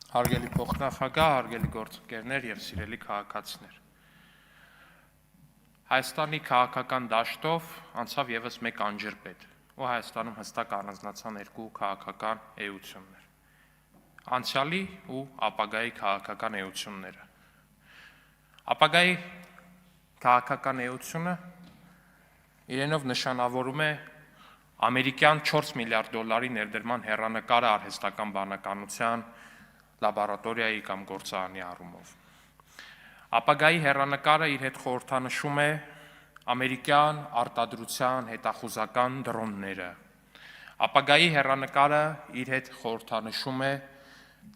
Հարգելի փոխնախագահ, հարգելի գործընկերներ եւ սիրելի քաղաքացիներ։ Հայաստանի քաղաքական դաշտով անցավ եւս մեկ անջրպետ, ու Հայաստանում հստակ առանձնացան երկու քաղաքական էություններ։ Անցյալի ու ապագայի քաղաքական էությունները։ Ապագայի քաղաքական էությունը իրենով նշանավորում է ամերիկյան 4 միլիարդ դոլարի ներդրման հեռանկարը արհեստական բանականության լաբորատորիայի կամ գործարանի առումով։ Ապագայի հեռանկարը իր հետ խորհրդանշում է ամերիկյան արտադրության հետախուզական դրոնները։ Ապագայի հեռանկարը իր հետ խորհրդանշում է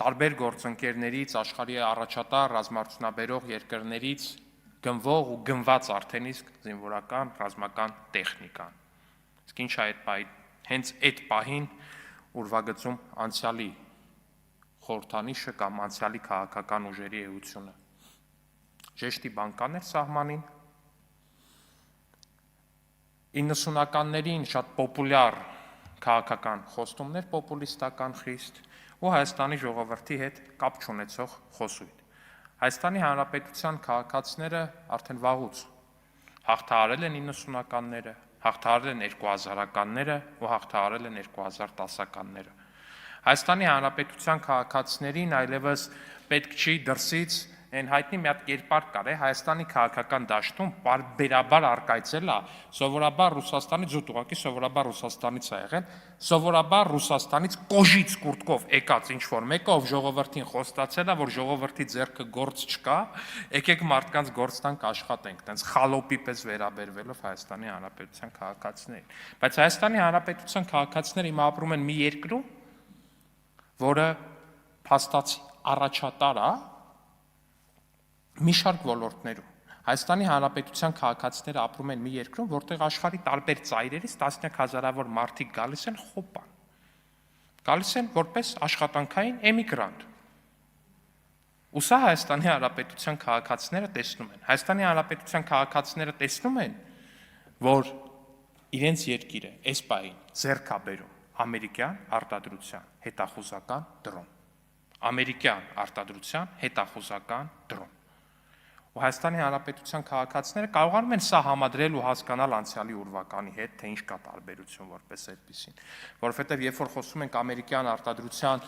տարբեր գործընկերներից, աշխարհի առաջատար ռազմարտունաբերող երկրներից գնվող ու գնված արդեն իսկ զինվորական ռազմական տեխնիկան։ Իսկ ինչ է հենց այդ պահին ուրվագծում անցյալի խորհրդանիշը կամ անցյալի քաղաքական ուժերի էությունը։ Ժեշտի բանկաներ սահմանին 90-ականներին շատ պոպուլյար քաղաքական խոստումներ, պոպուլիստական խիստ ու Հայաստանի ժողովրդի հետ կապ չունեցող խոսույթ։ Հայաստանի Հանրապետության քաղաքացիները արդեն վաղուց հաղթահարել են 90-ականները, հաղթահարել են 2000-ականները ու հաղթահարել են 2010-ականները։ Հայաստանի Հանրապետության քաղաքացիներին այլևս պետք չի դրսից այն հայտնի մի հատ կերպար կար է Հայաստանի քաղաքական դաշտում պարբերաբար արկայծել է, սովորաբար Ռուսաստանից զուտ ուղղակի սովորաբար Ռուսաստանից է եղել, սովորաբար Ռուսաստանից կոժից կուրտկով եկած ինչ-որ մեկը, ով ժողովրդին խոստացել է, որ ժողովրդի ձեռքը գործ չկա, եկեք մարդկանց գործ տանք աշխատենք, տենց խալոպի պես վերաբերվելով Հայաստանի Հանրապետության քաղաքացիներին։ Բայց Հայաստանի Հանրապետության քաղաքացիները հիմա ապրում են մի երկրում, որը փաստացի առաջատար է մի շարք ոլորտներում։ Հայաստանի Հանրապետության քաղաքացիները ապրում են մի երկրում, որտեղ աշխարհի տարբեր ծայրերից տասնյակ հազարավոր մարդիկ գալիս են խոպան։ Գալիս են որպես աշխատանքային էմիգրանտ։ Ու սա Հայաստանի Հանրապետության քաղաքացիները տեսնում են։ Հայաստանի Հանրապետության քաղաքացիները տեսնում են, որ իրենց երկիրը այս պահին ձեռք է բերում ամերիկյան արտադրության հետախուզական դրոն։ Ամերիկյան արտադրության հետախուզական դրոն։ Ու Հայաստանի Հանրապետության քաղաքացիները կարողանում են սա համադրել ու հասկանալ անցյալի ուրվականի հետ, թե ինչ կա տարբերություն որպես այդպեսին, որովհետև երբ որ խոսում ենք ամերիկյան արտադրության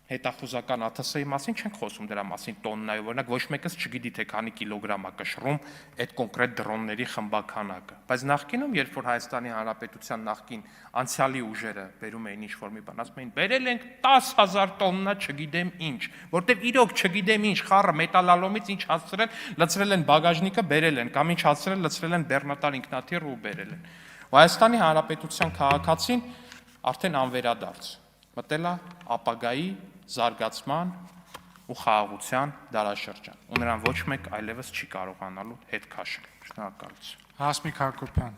հետախուզական ԱԹՍ-ի մասին, չենք խոսում դրա մասին տոննայով, օրինակ ոչ մեկս չգիտի թե քանի կիլոգրամ է կշռում այդ կոնկրետ դրոնների խմբաքանակը, բայց նախկինում, երբ որ Հայաստանի Հանրապետության նախկին անցյալի ուժերը բերում էին ինչ-որ մի բան, ասում էին բերել ենք 10,000 տոննա չգիտեմ ինչ, որտեվ իրոք չգիտեմ ինչ խառը մետալալոմից ինչ հասցրել, լցրել են բագաժնիկը, բերել են, կամ ինչ հասցրել, լցրել են բեռնատար ինքնաթիռ ու բերել են։ Ու Հայաստանի Հանրապետության քաղաքացին արդեն անվերադարձ մտել է ապագայի զարգացման ու խաղաղության դարաշրջան, ու նրան ոչ մեկ այլևս չի կարողանալու հետ քաշել։ Շնորհակալություն։ Հասմիկ Հակոբյան